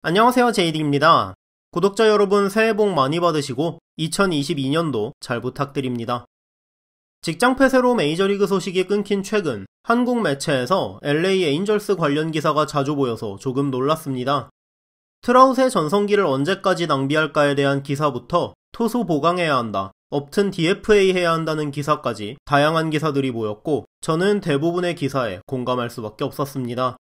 안녕하세요, 제이디입니다. 구독자 여러분 새해 복 많이 받으시고 2022년도 잘 부탁드립니다. 직장 폐쇄로 메이저리그 소식이 끊긴 최근 한국 매체에서 LA 에인절스 관련 기사가 자주 보여서 조금 놀랐습니다. 트라웃의 전성기를 언제까지 낭비할까에 대한 기사부터 투수 보강해야 한다, 업튼 DFA 해야 한다는 기사까지 다양한 기사들이 보였고 저는 대부분의 기사에 공감할 수밖에 없었습니다.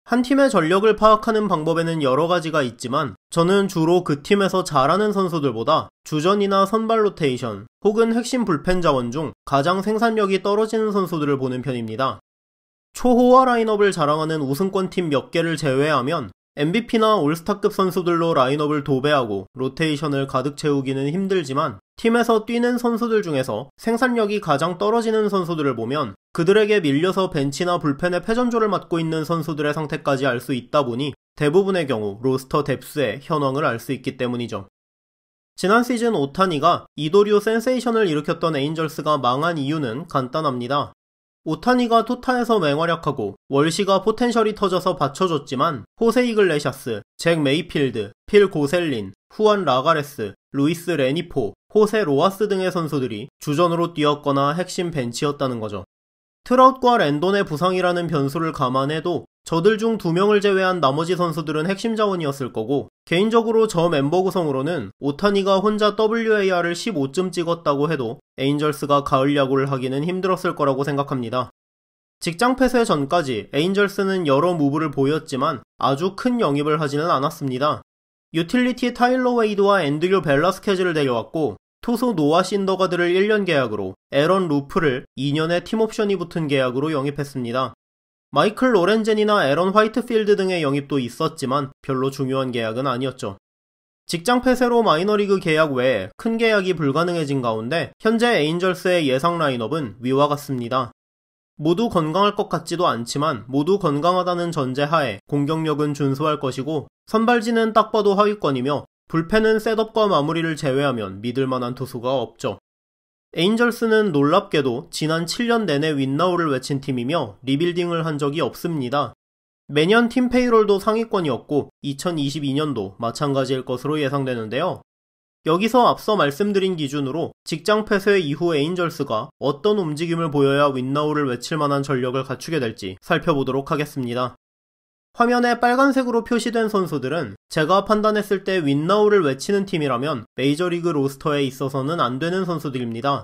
한 팀의 전력을 파악하는 방법에는 여러 가지가 있지만 저는 주로 그 팀에서 잘하는 선수들보다 주전이나 선발 로테이션 혹은 핵심 불펜 자원 중 가장 생산력이 떨어지는 선수들을 보는 편입니다. 초호화 라인업을 자랑하는 우승권팀 몇 개를 제외하면 MVP나 올스타급 선수들로 라인업을 도배하고 로테이션을 가득 채우기는 힘들지만 팀에서 뛰는 선수들 중에서 생산력이 가장 떨어지는 선수들을 보면 그들에게 밀려서 벤치나 불펜의 패전조를 맡고 있는 선수들의 상태까지 알 수 있다 보니 대부분의 경우 로스터 뎁스의 현황을 알 수 있기 때문이죠. 지난 시즌 오타니가 이도류 센세이션을 일으켰던 에인절스가 망한 이유는 간단합니다. 오타니가 투타에서 맹활약하고 월시가 포텐셜이 터져서 받쳐줬지만 호세 이글레시아스, 잭 메이필드, 필 고셀린, 후안 라가레스, 루이스 레니포, 호세 로하스 등의 선수들이 주전으로 뛰었거나 핵심 벤치였다는 거죠. 트라웃과 랜돈의 부상이라는 변수를 감안해도 저들 중 2명을 제외한 나머지 선수들은 핵심 자원이었을 거고 개인적으로 저 멤버 구성으로는 오타니가 혼자 WAR을 15점 찍었다고 해도 에인절스가 가을 야구를 하기는 힘들었을 거라고 생각합니다. 직장 폐쇄 전까지 에인절스는 여러 무브를 보였지만 아주 큰 영입을 하지는 않았습니다. 유틸리티 타일러 웨이드와 앤드류 벨라스케즈를 데려왔고 투수 노아 신더가드를 1년 계약으로 에런 루프를 2년의 팀옵션이 붙은 계약으로 영입했습니다. 마이클 로렌젠이나 에런 화이트필드 등의 영입도 있었지만 별로 중요한 계약은 아니었죠. 직장 폐쇄로 마이너리그 계약 외에 큰 계약이 불가능해진 가운데 현재 에인절스의 예상 라인업은 위와 같습니다. 모두 건강할 것 같지도 않지만 모두 건강하다는 전제하에 공격력은 준수할 것이고 선발진은 딱 봐도 하위권이며 불펜은 셋업과 마무리를 제외하면 믿을만한 투수가 없죠. 에인절스는 놀랍게도 지난 7년 내내 윈나우를 외친 팀이며 리빌딩을 한 적이 없습니다. 매년 팀 페이롤도 상위권이었고 2022년도 마찬가지일 것으로 예상되는데요. 여기서 앞서 말씀드린 기준으로 직장 폐쇄 이후 에인절스가 어떤 움직임을 보여야 윈나우를 외칠 만한 전력을 갖추게 될지 살펴보도록 하겠습니다. 화면에 빨간색으로 표시된 선수들은 제가 판단했을 때 윈나우를 외치는 팀이라면 메이저리그 로스터에 있어서는 안 되는 선수들입니다.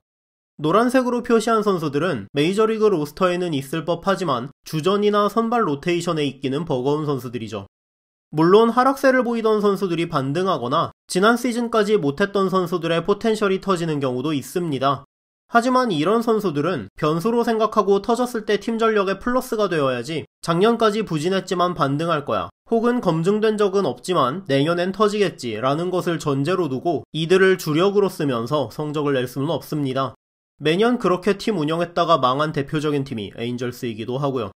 노란색으로 표시한 선수들은 메이저리그 로스터에는 있을 법하지만 주전이나 선발 로테이션에 있기는 버거운 선수들이죠. 물론 하락세를 보이던 선수들이 반등하거나 지난 시즌까지 못했던 선수들의 포텐셜이 터지는 경우도 있습니다. 하지만 이런 선수들은 변수로 생각하고 터졌을 때 팀 전력의 플러스가 되어야지 작년까지 부진했지만 반등할 거야 혹은 검증된 적은 없지만 내년엔 터지겠지 라는 것을 전제로 두고 이들을 주력으로 쓰면서 성적을 낼 수는 없습니다. 매년 그렇게 팀 운영했다가 망한 대표적인 팀이 에인절스이기도 하고요.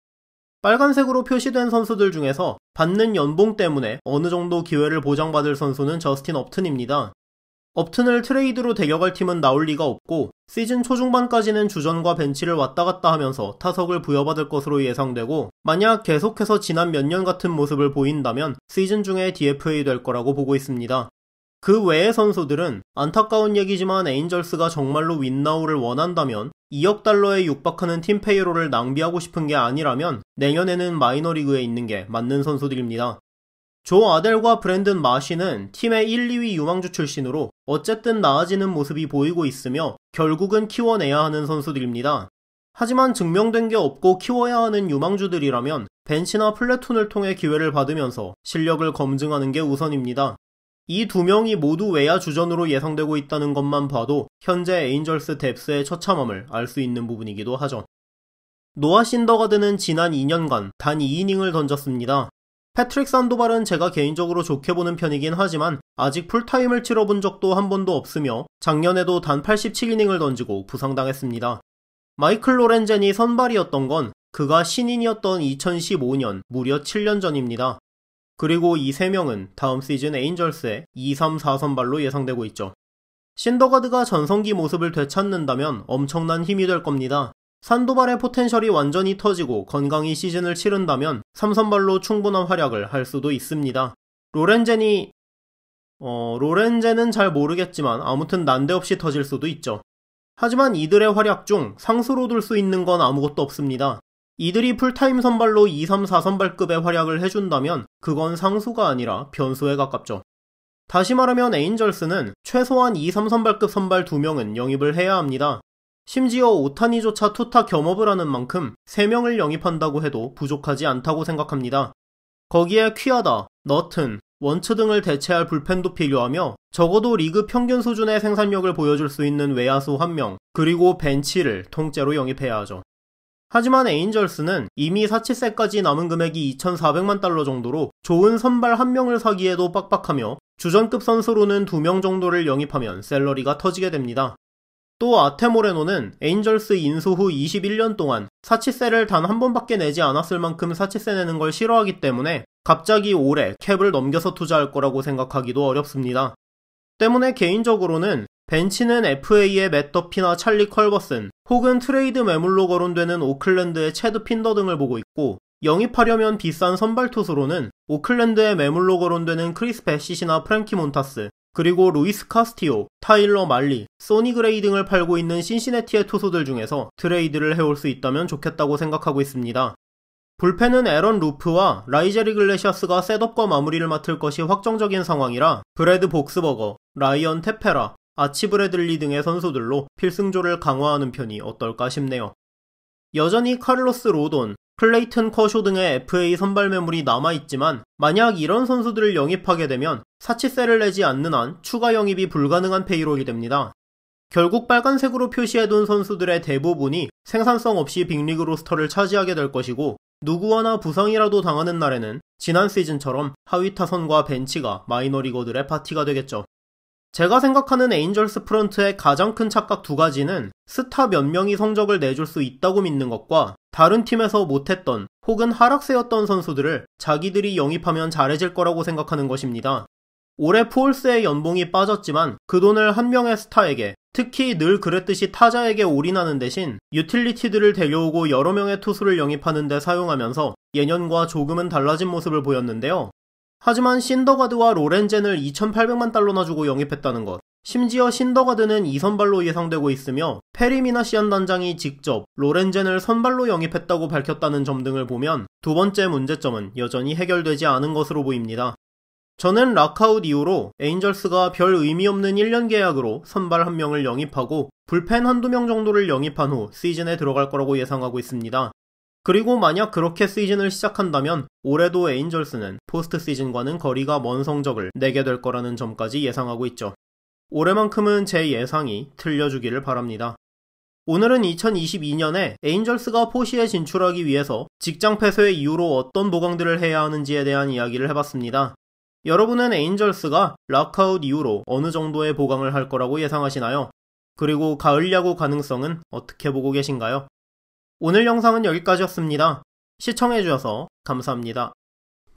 빨간색으로 표시된 선수들 중에서 받는 연봉 때문에 어느 정도 기회를 보장받을 선수는 저스틴 업튼입니다. 업튼을 트레이드로 데려갈 팀은 나올 리가 없고 시즌 초중반까지는 주전과 벤치를 왔다 갔다 하면서 타석을 부여받을 것으로 예상되고 만약 계속해서 지난 몇 년 같은 모습을 보인다면 시즌 중에 DFA 될 거라고 보고 있습니다. 그 외의 선수들은 안타까운 얘기지만 에인절스가 정말로 윈나우를 원한다면 2억 달러에 육박하는 팀 페이롤을 낭비하고 싶은 게 아니라면 내년에는 마이너리그에 있는 게 맞는 선수들입니다. 조 아델과 브랜든 마시는 팀의 1, 2위 유망주 출신으로 어쨌든 나아지는 모습이 보이고 있으며 결국은 키워내야 하는 선수들입니다. 하지만 증명된 게 없고 키워야 하는 유망주들이라면 벤치나 플래툰을 통해 기회를 받으면서 실력을 검증하는 게 우선입니다. 이 2명이 모두 외야 주전으로 예상되고 있다는 것만 봐도 현재 에인절스 뎁스의 처참함을 알 수 있는 부분이기도 하죠. 노아 신더가드는 지난 2년간 단 2이닝을 던졌습니다. 패트릭 산도발은 제가 개인적으로 좋게 보는 편이긴 하지만 아직 풀타임을 치러본 적도 한 번도 없으며 작년에도 단 87이닝을 던지고 부상당했습니다. 마이클 로렌젠이 선발이었던 건 그가 신인이었던 2015년 무려 7년 전입니다. 그리고 이 3명은 다음 시즌 에인절스의 2, 3, 4선발로 예상되고 있죠. 신더가드가 전성기 모습을 되찾는다면 엄청난 힘이 될 겁니다. 산도발의 포텐셜이 완전히 터지고 건강히 시즌을 치른다면 3선발로 충분한 활약을 할 수도 있습니다. 로렌젠은 잘 모르겠지만 아무튼 난데없이 터질 수도 있죠. 하지만 이들의 활약 중 상수로 둘 수 있는 건 아무것도 없습니다. 이들이 풀타임 선발로 2, 3, 4선발급의 활약을 해준다면 그건 상수가 아니라 변수에 가깝죠. 다시 말하면 에인절스는 최소한 2, 3선발급 선발 2명은 영입을 해야 합니다. 심지어 오타니조차 투타 겸업을 하는 만큼 3명을 영입한다고 해도 부족하지 않다고 생각합니다. 거기에 퀴아다, 너튼, 원츠 등을 대체할 불펜도 필요하며 적어도 리그 평균 수준의 생산력을 보여줄 수 있는 외야수 1명, 그리고 벤치를 통째로 영입해야 하죠. 하지만 에인절스는 이미 사치세까지 남은 금액이 2,400만 달러 정도로 좋은 선발 1명을 사기에도 빡빡하며 주전급 선수로는 2명 정도를 영입하면 샐러리가 터지게 됩니다. 또 아테모레노는 에인절스 인수 후 21년 동안 사치세를 단 한 번밖에 내지 않았을 만큼 사치세 내는 걸 싫어하기 때문에 갑자기 올해 캡을 넘겨서 투자할 거라고 생각하기도 어렵습니다. 때문에 개인적으로는 벤치는 FA의 맷 더피나 찰리 컬버슨 혹은 트레이드 매물로 거론되는 오클랜드의 체드 핀더 등을 보고 있고, 영입하려면 비싼 선발 투수로는 오클랜드의 매물로 거론되는 크리스 베시시나 프랭키 몬타스, 그리고 루이스 카스티오, 타일러 말리, 소니 그레이 등을 팔고 있는 신시내티의 투수들 중에서 트레이드를 해올 수 있다면 좋겠다고 생각하고 있습니다. 불펜은 에런 루프와 라이제리 글레시아스가 셋업과 마무리를 맡을 것이 확정적인 상황이라 브래드 복스버거, 라이언 테페라, 아치 브래들리 등의 선수들로 필승조를 강화하는 편이 어떨까 싶네요. 여전히 카를로스 로돈, 클레이튼 커쇼 등의 FA 선발 매물이 남아있지만 만약 이런 선수들을 영입하게 되면 사치세를 내지 않는 한 추가 영입이 불가능한 페이롤이 됩니다. 결국 빨간색으로 표시해둔 선수들의 대부분이 생산성 없이 빅리그 로스터를 차지하게 될 것이고, 누구 하나 부상이라도 당하는 날에는 지난 시즌처럼 하위 타선과 벤치가 마이너리거들의 파티가 되겠죠. 제가 생각하는 에인절스 프런트의 가장 큰 착각 2가지는 스타 몇 명이 성적을 내줄 수 있다고 믿는 것과 다른 팀에서 못했던 혹은 하락세였던 선수들을 자기들이 영입하면 잘해질 거라고 생각하는 것입니다. 올해 푸올스의 연봉이 빠졌지만 그 돈을 한 명의 스타에게, 특히 늘 그랬듯이 타자에게 올인하는 대신 유틸리티들을 데려오고 여러 명의 투수를 영입하는 데 사용하면서 예년과 조금은 달라진 모습을 보였는데요. 하지만 신더가드와 로렌젠을 2,800만 달러나 주고 영입했다는 것, 심지어 신더가드는 2선발로 예상되고 있으며 페리미나시안 단장이 직접 로렌젠을 선발로 영입했다고 밝혔다는 점 등을 보면 두 번째 문제점은 여전히 해결되지 않은 것으로 보입니다. 저는 락아웃 이후로 에인절스가 별 의미 없는 1년 계약으로 선발 1명을 영입하고 불펜 한두 명 정도를 영입한 후 시즌에 들어갈 거라고 예상하고 있습니다. 그리고 만약 그렇게 시즌을 시작한다면 올해도 에인절스는 포스트 시즌과는 거리가 먼 성적을 내게 될 거라는 점까지 예상하고 있죠. 올해만큼은 제 예상이 틀려주기를 바랍니다. 오늘은 2022년에 에인절스가 포시에 진출하기 위해서 직장 폐쇄 이후로 어떤 보강들을 해야 하는지에 대한 이야기를 해봤습니다. 여러분은 에인절스가 락아웃 이후로 어느 정도의 보강을 할 거라고 예상하시나요? 그리고 가을 야구 가능성은 어떻게 보고 계신가요? 오늘 영상은 여기까지였습니다. 시청해주셔서 감사합니다.